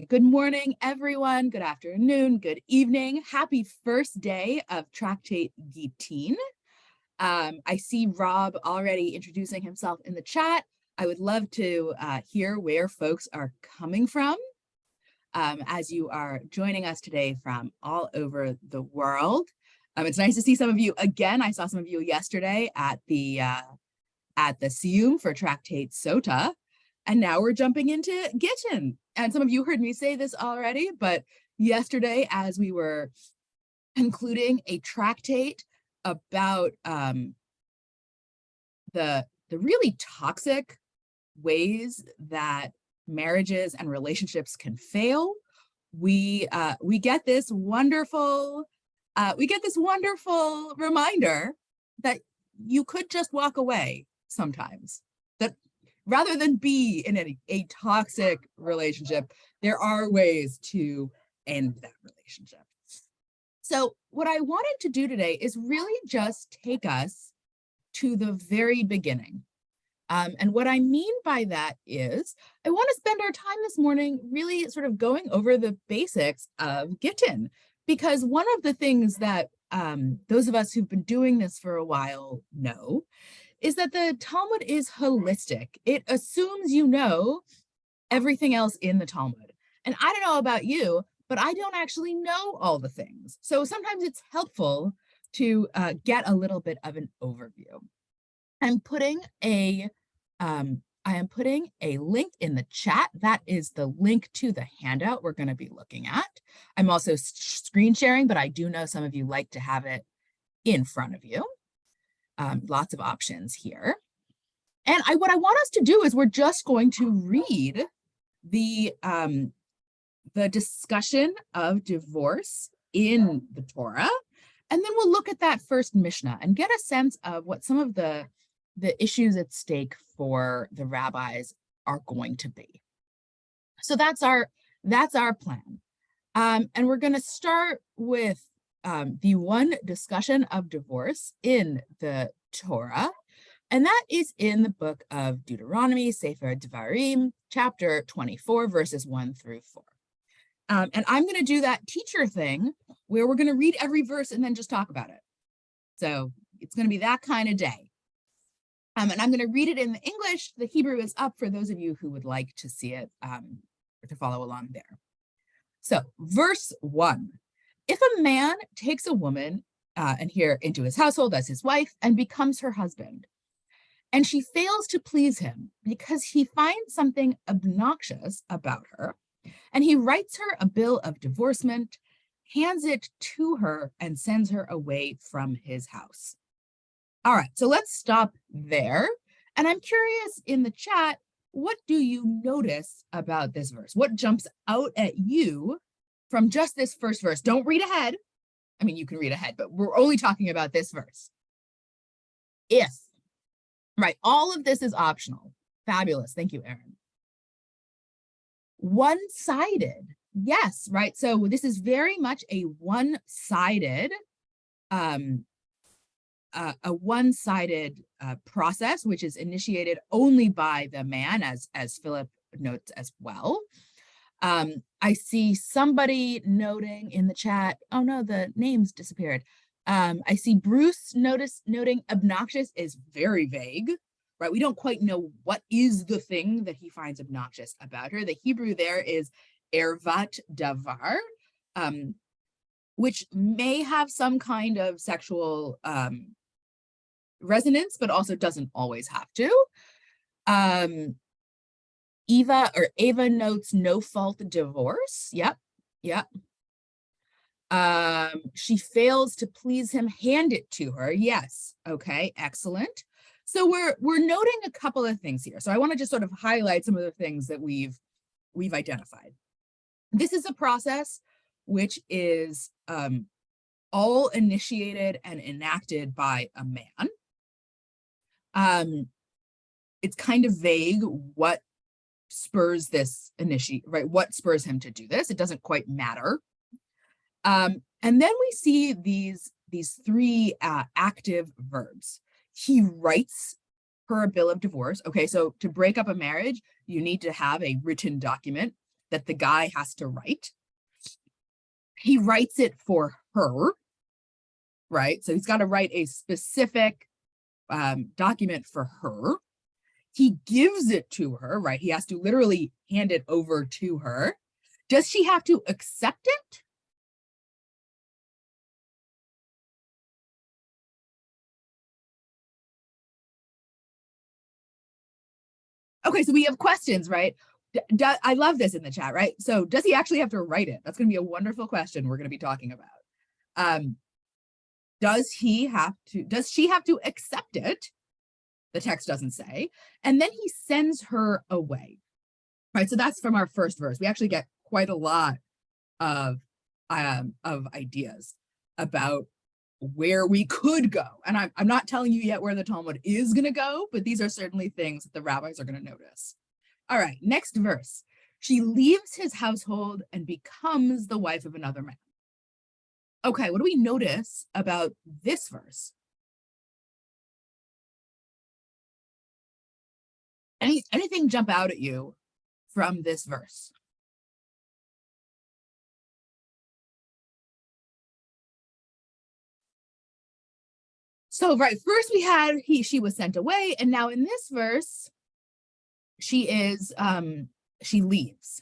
Good morning, everyone. Good afternoon, good evening. Happy first day of Tractate Gittin. I see Rob already introducing himself in the chat. I would love to hear where folks are coming from as you are joining us today from all over the world. It's nice to see some of you again. I saw some of you yesterday at the Siyum for Tractate Sota. And now we're jumping into Gittin. And some of you heard me say this already, but yesterday, as we were concluding a tractate about the really toxic ways that marriages and relationships can fail, we get this wonderful reminder that you could just walk away sometimes. That rather than be in a toxic relationship, there are ways to end that relationship. So what I wanted to do today is really just take us to the very beginning. And what I mean by that is I want to spend our time this morning really sort of going over the basics of Gittin, because one of the things that those of us who've been doing this for a while know is that the Talmud is holistic. It assumes you know everything else in the Talmud. And I don't know about you, but I don't actually know all the things. So sometimes it's helpful to get a little bit of an overview. I am putting a link in the chat. That is the link to the handout we're going to be looking at. I'm also screen sharing, but I do know some of you like to have it in front of you. Lots of options here. And what I want us to do is we're just going to read the discussion of divorce in the Torah, and then we'll look at that first Mishnah and get a sense of what some of the issues at stake for the rabbis are going to be. So that's our plan. And we're going to start with the one discussion of divorce in the Torah, and that is in the book of Deuteronomy, Sefer Devarim, chapter 24, verses 1 through 4. And I'm going to do that teacher thing where we're going to read every verse and then just talk about it. So it's going to be that kind of day. And I'm going to read it in the English. The Hebrew is up for those of you who would like to see it or to follow along there. So verse 1. If a man takes a woman into his household as his wife and becomes her husband, and she fails to please him because he finds something obnoxious about her, and he writes her a bill of divorcement, hands it to her, and sends her away from his house. All right, so let's stop there. And I'm curious in the chat, what do you notice about this verse? What jumps out at you from just this first verse? Don't read ahead. I mean, you can read ahead, but we're only talking about this verse. If, right, all of this is optional. Fabulous. Thank you, Erin. One-sided. Yes, right. So this is very much a one-sided process, which is initiated only by the man, as Philip notes as well. I see somebody noting in the chat, oh no, the names disappeared. I see Bruce noting obnoxious is very vague, right? We don't quite know what is the thing that he finds obnoxious about her. The Hebrew there is ervat davar, which may have some kind of sexual resonance, but also doesn't always have to. Ava notes no fault divorce. Yep. She fails to please him, hand it to her. Yes. Okay, excellent. So we're noting a couple of things here. So I want to just sort of highlight some of the things that we've identified. This is a process which is all initiated and enacted by a man. It's kind of vague what spurs this what spurs him to do this. It doesn't quite matter. And then we see these three active verbs. He writes her a bill of divorce. Okay, so to break up a marriage, you need to have a written document. that the guy has to write. He writes it for her, right? So he's got to write a specific document for her. He gives it to her, right? He has to literally hand it over to her. Does she have to accept it? Okay, so we have questions, right? I love this in the chat, right? So does he actually have to write it? That's going to be a wonderful question we're going to be talking about. Does she have to accept it? The text doesn't say. And then he sends her away, right? So that's from our first verse. We actually get quite a lot of ideas about where we could go. And I'm not telling you yet where the Talmud is going to go, but these are certainly things that the rabbis are going to notice. All right, next verse. She leaves his household and becomes the wife of another man. Okay, what do we notice about this verse? Anything jump out at you from this verse? So, right, first we had she was sent away, and now in this verse, she leaves.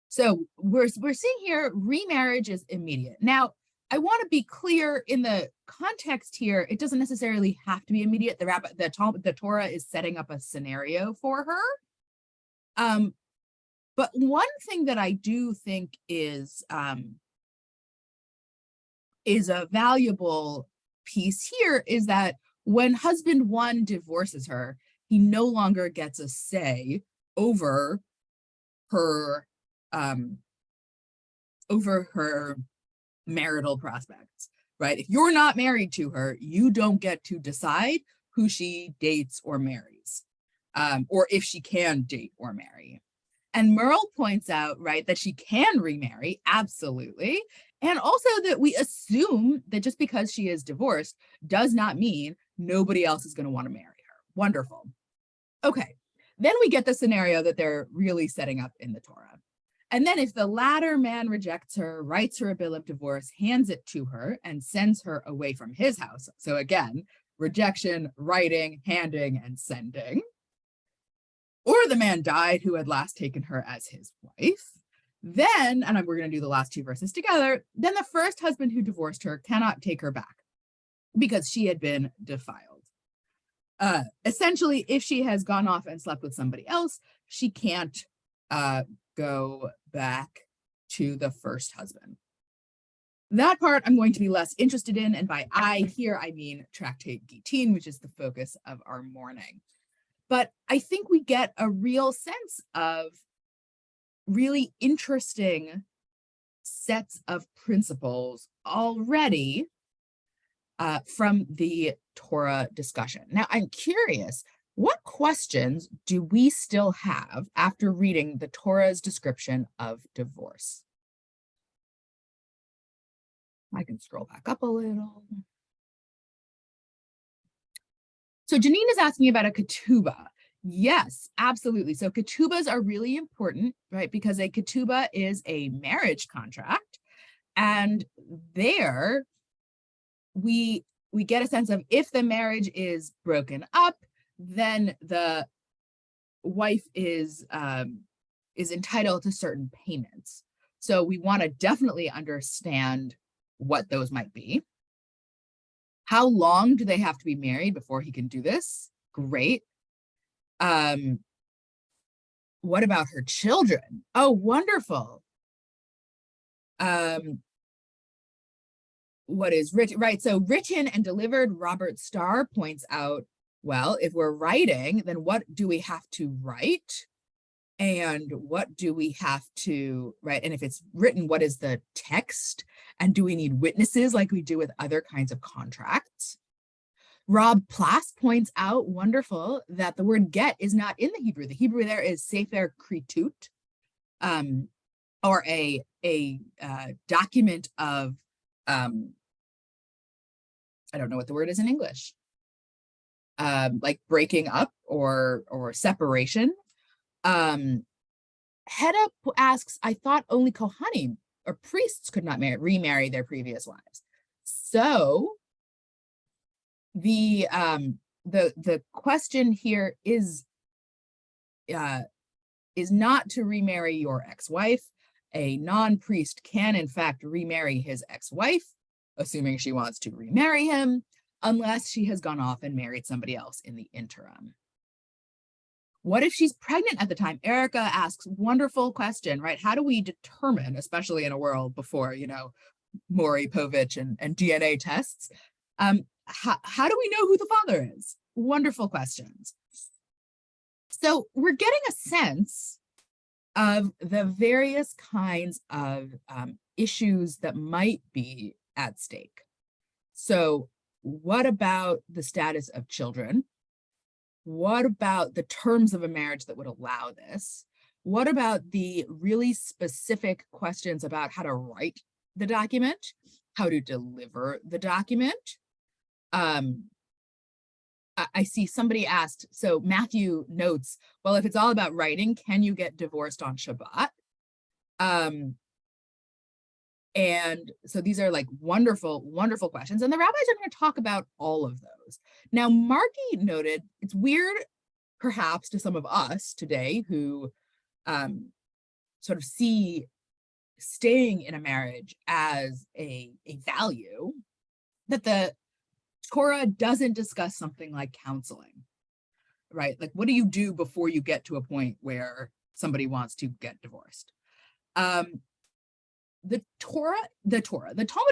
So we're seeing here remarriage is immediate. Now, I want to be clear in the context here, it doesn't necessarily have to be immediate. The Torah is setting up a scenario for her. But one thing that I do think is a valuable piece here is that when husband one divorces her, he no longer gets a say over her marital prospects, right? If you're not married to her, you don't get to decide who she dates or marries, or if she can date or marry. And Merle points out, right, that she can remarry, absolutely. And also that we assume that just because she is divorced does not mean nobody else is going to want to marry her. Wonderful. Okay, then we get the scenario that they're really setting up in the Torah. And then if the latter man rejects her, writes her a bill of divorce, hands it to her, and sends her away from his house. So again, rejection, writing, handing, and sending. Or the man died who had last taken her as his wife. Then, and we're going to do the last two verses together, then the first husband who divorced her cannot take her back because she had been defiled. Essentially, if she has gone off and slept with somebody else, she can't go back to the first husband. That part I'm going to be less interested in, and by I here, I mean Tractate Gittin, which is the focus of our morning. But I think we get a real sense of really interesting sets of principles already from the Torah discussion. Now, I'm curious, what questions do we still have after reading the Torah's description of divorce? I can scroll back up a little. So Janine is asking about a ketubah. Yes, absolutely. So ketubahs are really important, right? Because a ketubah is a marriage contract. And there we get a sense of if the marriage is broken up, then the wife is entitled to certain payments. So we want to definitely understand what those might be. How long do they have to be married before he can do this? Great. What about her children? Oh, wonderful. What is written, right? So written and delivered, Robert Starr points out, well, if we're writing, then what do we have to write? And what do we have to write? And if it's written, what is the text? And do we need witnesses like we do with other kinds of contracts? Rob Plass points out, wonderful, that the word get is not in the Hebrew. The Hebrew there is sefer kritut, or a document of, I don't know what the word is in English, like breaking up or separation. Um, Hedda asks, I thought only Kohanim or priests could not remarry their previous wives. So the question here is not to remarry your ex-wife. A non-priest can, in fact, remarry his ex-wife, assuming she wants to remarry him, unless she has gone off and married somebody else in the interim. What if she's pregnant at the time? Erica asks, wonderful question, right? How do we determine, especially in a world before, Maury Povich and DNA tests, how do we know who the father is? Wonderful questions. So we're getting a sense of the various kinds of issues that might be at stake. So what about the status of children? What about the terms of a marriage that would allow this? What about the really specific questions about how to write the document, how to deliver the document? I see somebody asked, so Matthew notes, well, if it's all about writing, can you get divorced on Shabbat? And so these are like wonderful, wonderful questions. And the rabbis are going to talk about all of those. Now, Markey noted, it's weird, perhaps, to some of us today who sort of see staying in a marriage as a value, that the Torah doesn't discuss something like counseling, right? Like, what do you do before you get to a point where somebody wants to get divorced? The Talmud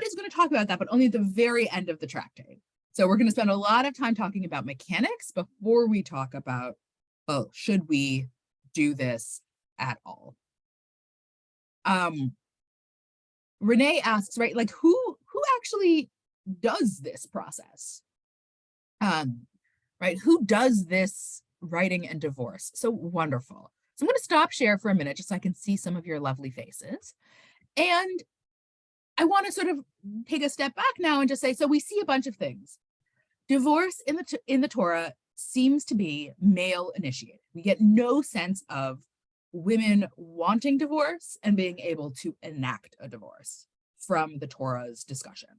is going to talk about that, but only at the very end of the tractate. So we're going to spend a lot of time talking about mechanics before we talk about, well, should we do this at all? Renee asks, right, like who actually does this process? Right, who does this writing and divorce? So wonderful. So I'm going to stop share for a minute just so I can see some of your lovely faces. And I want to sort of take a step back now and just say, so we see a bunch of things. Divorce in the Torah seems to be male initiated. We get no sense of women wanting divorce and being able to enact a divorce from the Torah's discussion.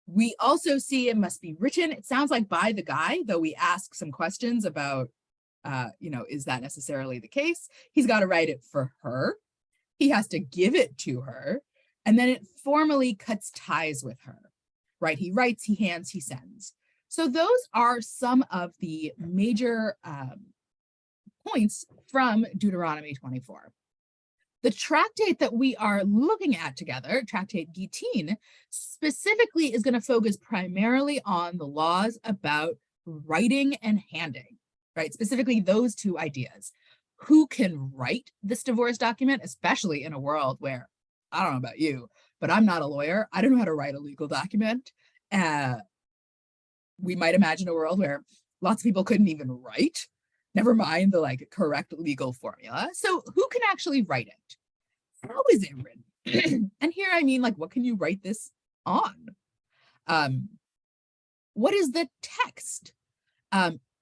We also see it must be written, it sounds like, by the guy, though we ask some questions about, is that necessarily the case? He's got to write it for her. He has to give it to her, and then it formally cuts ties with her, right? He writes, he hands, he sends. So those are some of the major points from Deuteronomy 24. The tractate that we are looking at together, Tractate Gittin, specifically is going to focus primarily on the laws about writing and handing, right? Specifically those two ideas. Who can write this divorce document, especially in a world where, I don't know about you, but I'm not a lawyer. I don't know how to write a legal document. We might imagine a world where lots of people couldn't even write, never mind the correct legal formula. So who can actually write it? How is it written? And here I mean, what can you write this on? What is the text?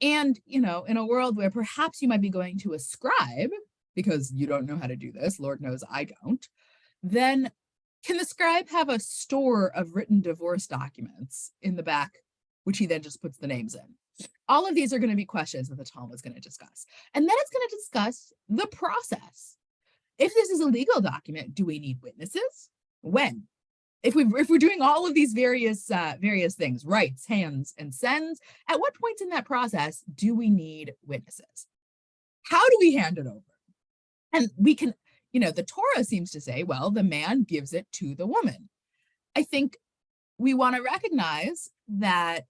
And, in a world where perhaps you might be going to a scribe because you don't know how to do this, Lord knows I don't, then can the scribe have a store of written divorce documents in the back, which he then just puts the names in? All of these are going to be questions that the Talmud is going to discuss. And then it's going to discuss the process. If this is a legal document, do we need witnesses? When? If we're doing all of these various things, writes, hands, and sends, at what points in that process do we need witnesses? How do we hand it over? And we can, the Torah seems to say, well, the man gives it to the woman. I think we want to recognize that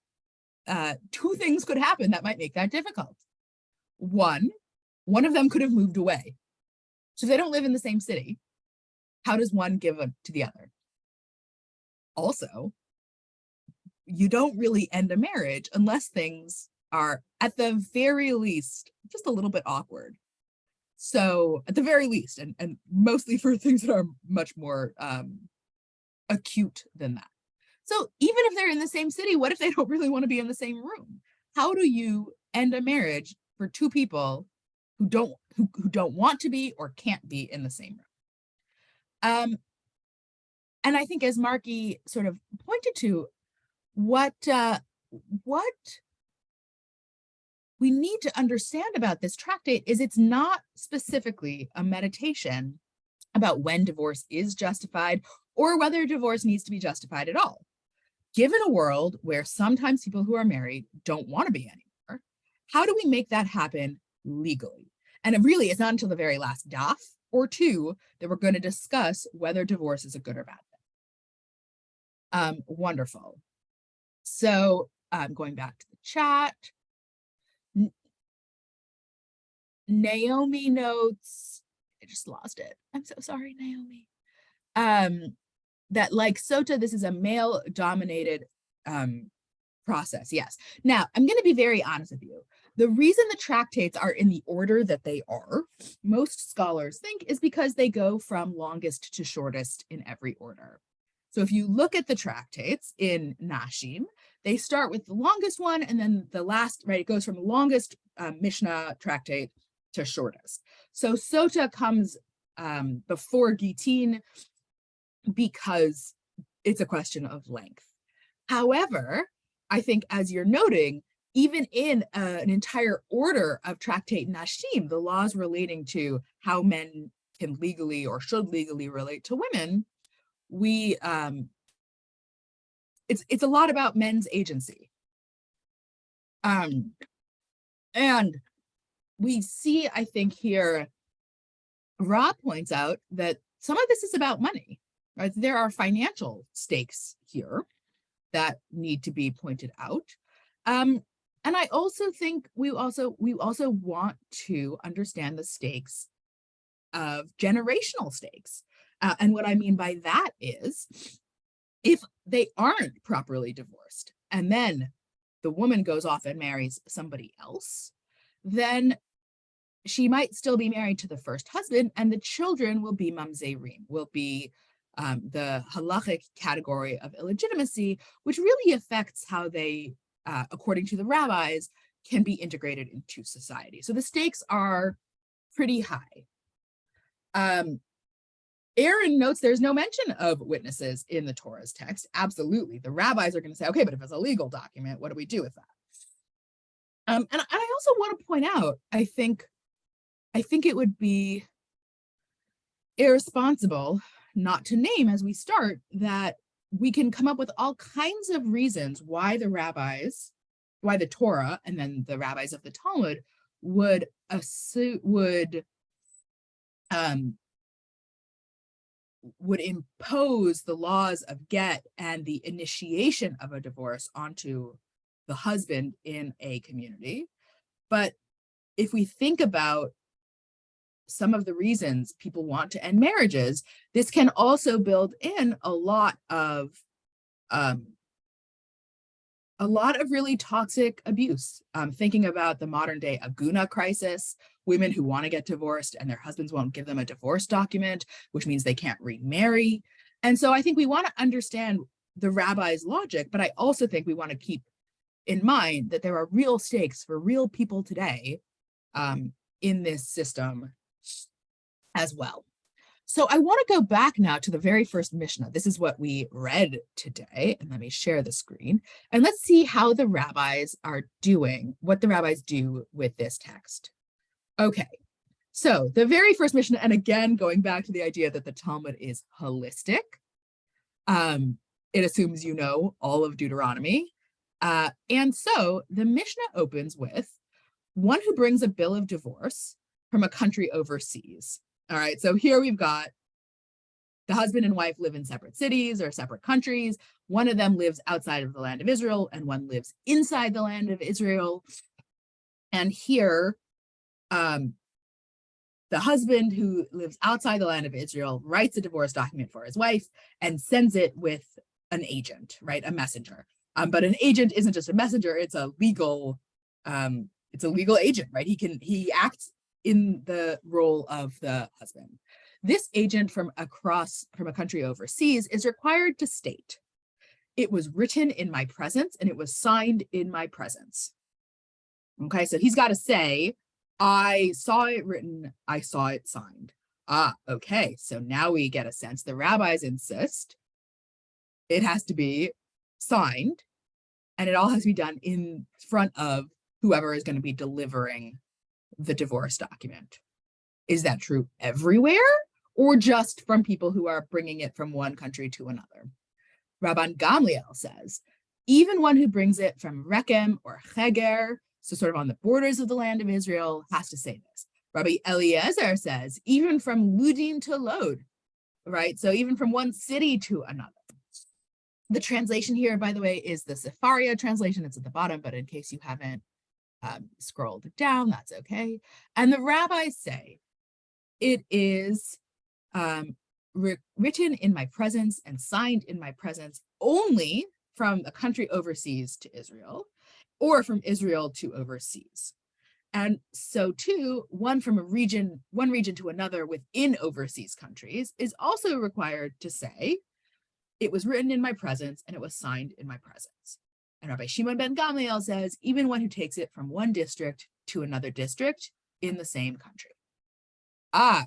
two things could happen that might make that difficult. One of them could have moved away. So if they don't live in the same city, how does one give it to the other? Also, you don't really end a marriage unless things are, at the very least, just a little bit awkward. So at the very least, and mostly for things that are much more acute than that. So even if they're in the same city, what if they don't really want to be in the same room? How do you end a marriage for two people who don't want to be or can't be in the same room. And I think, as Marky sort of pointed to, what we need to understand about this tractate is it's not specifically a meditation about when divorce is justified or whether divorce needs to be justified at all. Given a world where sometimes people who are married don't want to be anymore, how do we make that happen legally? And it really is not until the very last daf or two that we're going to discuss whether divorce is a good or bad thing. Wonderful. So going back to the chat, Naomi notes, I just lost it. I'm so sorry, Naomi. That like Sota, this is a male-dominated process. Yes. Now, I'm going to be very honest with you. The reason the tractates are in the order that they are, most scholars think, is because they go from longest to shortest in every order. So if you look at the tractates in Nashim, they start with the longest one, and then the last, right, it goes from longest Mishnah tractate to shortest. So Sota comes before Gitin because it's a question of length. However, I think, as you're noting, even in an entire order of Tractate Nashim, the laws relating to how men can legally or should legally relate to women, we it's a lot about men's agency. And we see, I think here, Ra points out that some of this is about money, right? There are financial stakes here that need to be pointed out. And I also think we also want to understand the stakes of generational stakes. And what I mean by that is, if they aren't properly divorced and then the woman goes off and marries somebody else, then she might still be married to the first husband, and the children will be mamzerim, will be the halachic category of illegitimacy, which really affects how they, according to the rabbis, can be integrated into society. So the stakes are pretty high. Aaron notes there's no mention of witnesses in the Torah's text. Absolutely. The rabbis are going to say, okay, but if it's a legal document, what do we do with that? And I also want to point out, I think it would be irresponsible not to name, as we start, that we can come up with all kinds of reasons why the Torah and then the rabbis of the Talmud would impose the laws of get and the initiation of a divorce onto the husband in a community. But if we think about some of the reasons people want to end marriages, this can also build in a lot of really toxic abuse. Thinking about the modern day Aguna crisis, women who want to get divorced and their husbands won't give them a divorce document, which means they can't remarry. And so I think we want to understand the rabbi's logic, but I also think we want to keep in mind that there are real stakes for real people today in this system as well. So I want to go back now to the very first Mishnah. This is what we read today. And let me share the screen. And let's see how the rabbis are doing, what the rabbis do with this text. Okay, so the very first Mishnah, and again, going back to the idea that the Talmud is holistic, it assumes you know all of Deuteronomy. And so the Mishnah opens with one who brings a bill of divorce from a country overseas. All right, so here we've got the husband and wife live in separate cities or separate countries. One of them lives outside of the land of Israel and one lives inside the land of Israel. And here, the husband who lives outside the land of Israel writes a divorce document for his wife and sends it with an agent, right? A messenger. But an agent isn't just a messenger, it's a legal agent, right? He acts in the role of the husband. This agent from a country overseas is required to state, it was written in my presence and it was signed in my presence. Okay, so he's got to say, I saw it written, I saw it signed. Ah, okay. So now we get a sense the rabbis insist it has to be signed and it all has to be done in front of whoever is going to be delivering the divorce document. Is that true everywhere or just from people who are bringing it from one country to another? Rabban Gamliel says, even one who brings it from Rechem or Cheger, so sort of on the borders of the land of Israel, has to say this. Rabbi Eliezer says, even from Ludin to Lod, right? So even from one city to another. The translation here, by the way, is the Sefaria translation. It's at the bottom, but in case you haven't scrolled down, that's okay. And the rabbis say, it is written in my presence and signed in my presence only from a country overseas to Israel or from Israel to overseas. And so too, one region to another within overseas countries is also required to say, it was written in my presence and it was signed in my presence. And Rabbi Shimon ben Gamliel says, even one who takes it from one district to another district in the same country.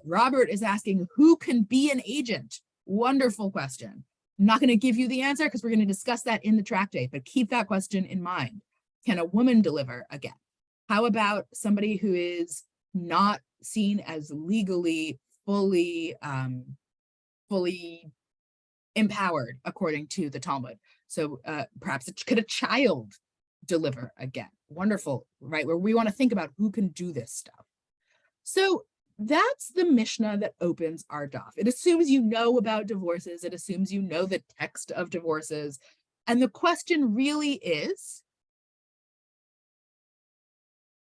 Robert is asking, who can be an agent? Wonderful question. I'm not going to give you the answer because we're going to discuss that in the tractate, but keep that question in mind. Can a woman deliver a get? How about somebody who is not seen as legally fully empowered according to the Talmud? So perhaps could a child deliver a get? Wonderful, right? Where we want to think about who can do this stuff. So that's the Mishnah that opens our daf. It assumes you know about divorces. It assumes you know the text of divorces. And the question really is,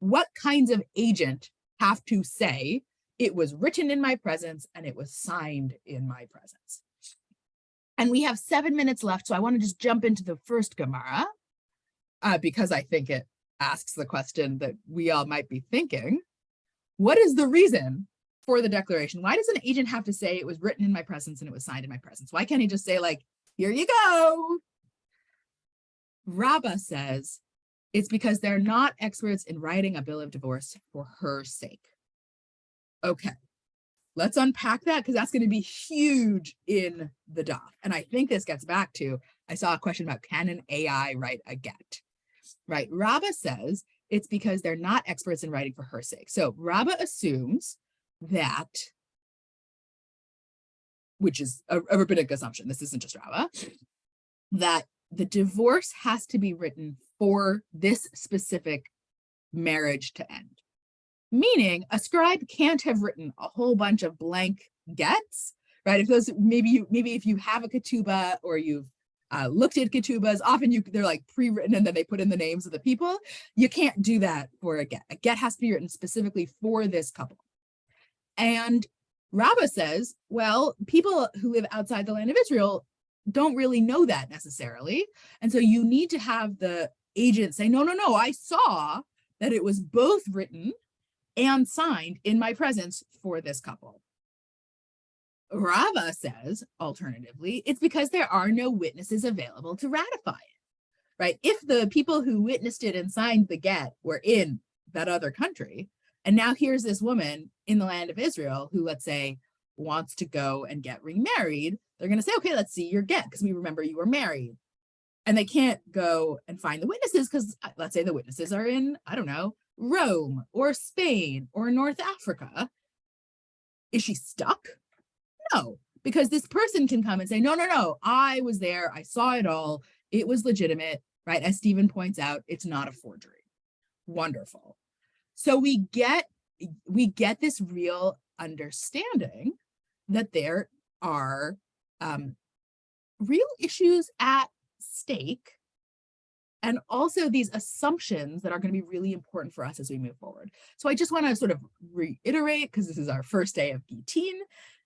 what kinds of agent have to say, it was written in my presence and it was signed in my presence? And we have 7 minutes left, so I want to just jump into the first Gemara because I think it asks the question that we all might be thinking. What is the reason for the declaration? Why does an agent have to say it was written in my presence and it was signed in my presence? Why can't he just say, like, here you go? Rabbah says it's because they're not experts in writing a bill of divorce for her sake. Okay, let's unpack that because that's going to be huge in the daf. And I think this gets back to, I saw a question about, can an AI write a get? Right, Rabbah says it's because they're not experts in writing for her sake. So Rabbah assumes that, which is a rabbinic assumption, this isn't just Rabbah, that the divorce has to be written for this specific marriage to end. Meaning a scribe can't have written a whole bunch of blank gets, right? If those, maybe if you have a ketubah or you've looked at ketubahs, often they're like pre-written and then they put in the names of the people. You can't do that for a get. A get has to be written specifically for this couple. And Rabbah says, well, people who live outside the land of Israel don't really know that necessarily. And so you need to have the agent say, no, I saw that it was both written and signed in my presence for this couple. Rabbah says, alternatively, it's because there are no witnesses available to ratify it, right? If the people who witnessed it and signed the get were in that other country, and now here's this woman in the land of Israel who, let's say, wants to go and get remarried, they're going to say, okay, let's see your get because we remember you were married. And they can't go and find the witnesses because let's say the witnesses are in, I don't know, Rome or Spain or North Africa. Is she stuck? No, because this person can come and say, no, I was there. I saw it all. It was legitimate, right? As Stephen points out, it's not a forgery. Wonderful. So we get this real understanding that there are real issues at stake, and also these assumptions that are going to be really important for us as we move forward. So I just want to sort of reiterate, because this is our first day of Gittin,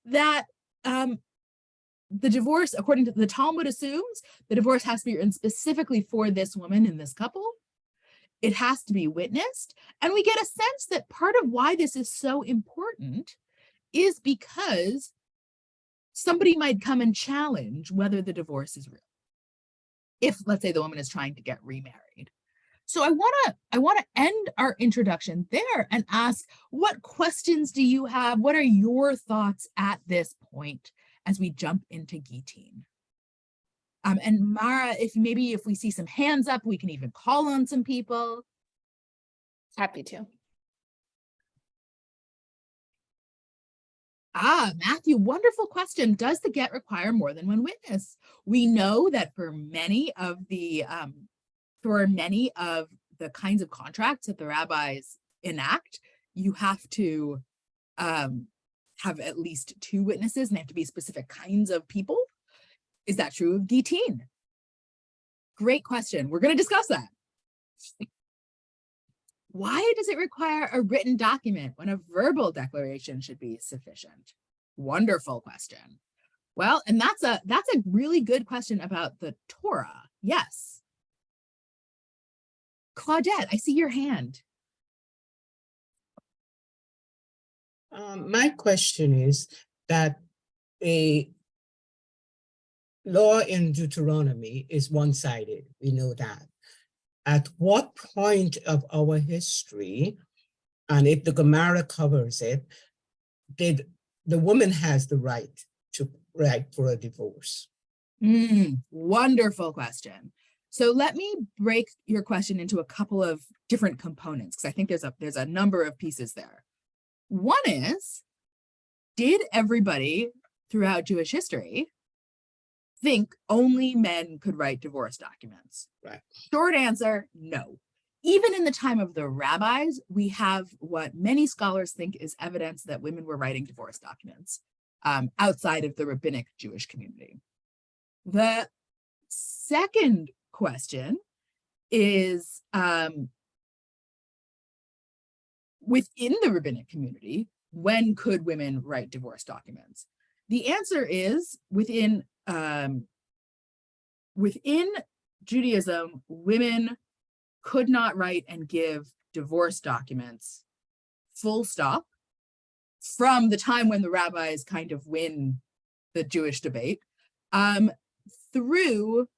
that the divorce, according to the Talmud, assumes the divorce has to be written specifically for this woman and this couple. It has to be witnessed. And we get a sense that part of why this is so important is because somebody might come and challenge whether the divorce is real. If, let's say, the woman is trying to get remarried. So I want to end our introduction there and ask, what questions do you have? What are your thoughts at this point as we jump into Gittin? And Mara, if we see some hands up, we can even call on some people. Happy to. Matthew, wonderful question. Does the get require more than one witness? We know that for many of the kinds of contracts that the rabbis enact, you have to have at least 2 witnesses, and they have to be specific kinds of people. Is that true of Gittin? Great question. We're going to discuss that. Why does it require a written document when a verbal declaration should be sufficient? Wonderful question. Well, and that's a really good question about the Torah. Yes. Claudette, I see your hand. My question is that a law in Deuteronomy is one-sided. We know that. At what point of our history, and if the Gemara covers it, did the woman has the right to write for a divorce? Wonderful question. So let me break your question into a couple of different components, because I think there's a number of pieces there. One is, did everybody throughout Jewish history think only men could write divorce documents? Right. Short answer, no. Even in the time of the rabbis, we have what many scholars think is evidence that women were writing divorce documents outside of the rabbinic Jewish community. The second question is, within the rabbinic community, when could women write divorce documents? The answer is within Judaism, women could not write and give divorce documents, full stop, from the time when the rabbis kind of win the Jewish debate, through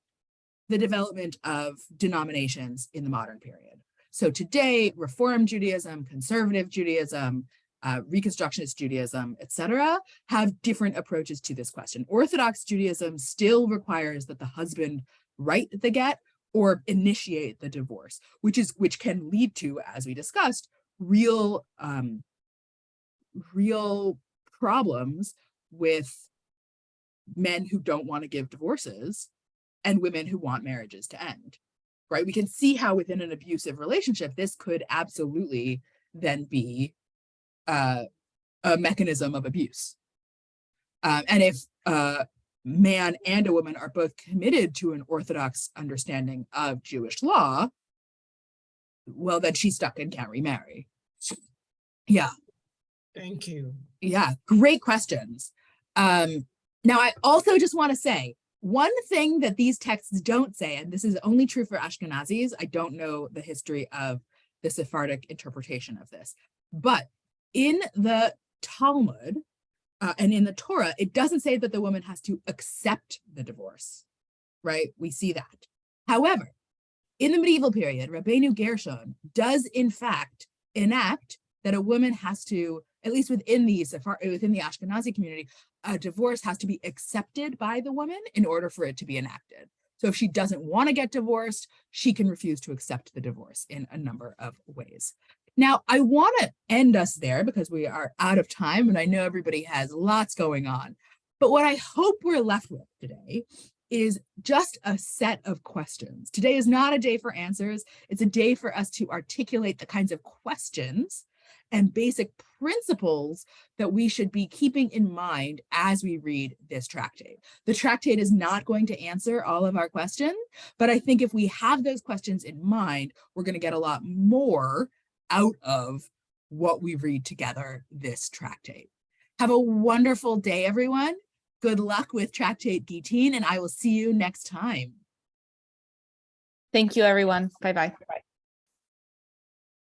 the development of denominations in the modern period. So today, Reform Judaism, Conservative Judaism, Reconstructionist Judaism, etc., have different approaches to this question. Orthodox Judaism still requires that the husband write the get or initiate the divorce, which can lead to, as we discussed, real problems with men who don't want to give divorces and women who want marriages to end. Right? We can see how within an abusive relationship, this could absolutely then be a mechanism of abuse. And if a man and a woman are both committed to an orthodox understanding of Jewish law, well, then she's stuck and can't remarry. Yeah. Thank you. Yeah, great questions. Now, I also just want to say, one thing that these texts don't say, and this is only true for Ashkenazis, I don't know the history of the Sephardic interpretation of this, but in the Talmud and in the Torah, it doesn't say that the woman has to accept the divorce, right? We see that. However, in the medieval period, Rabbeinu Gershon does in fact enact that a woman has to, at least within the Ashkenazi community, a divorce has to be accepted by the woman in order for it to be enacted. So if she doesn't want to get divorced, she can refuse to accept the divorce in a number of ways. Now, I want to end us there because we are out of time and I know everybody has lots going on. But what I hope we're left with today is just a set of questions. Today is not a day for answers. It's a day for us to articulate the kinds of questions and basic principles that we should be keeping in mind as we read this tractate. The tractate is not going to answer all of our questions, but I think if we have those questions in mind, we're going to get a lot more out of what we read together this tractate. Have a wonderful day, everyone. Good luck with Tractate Gittin, and I will see you next time. Thank you, everyone. Bye-bye.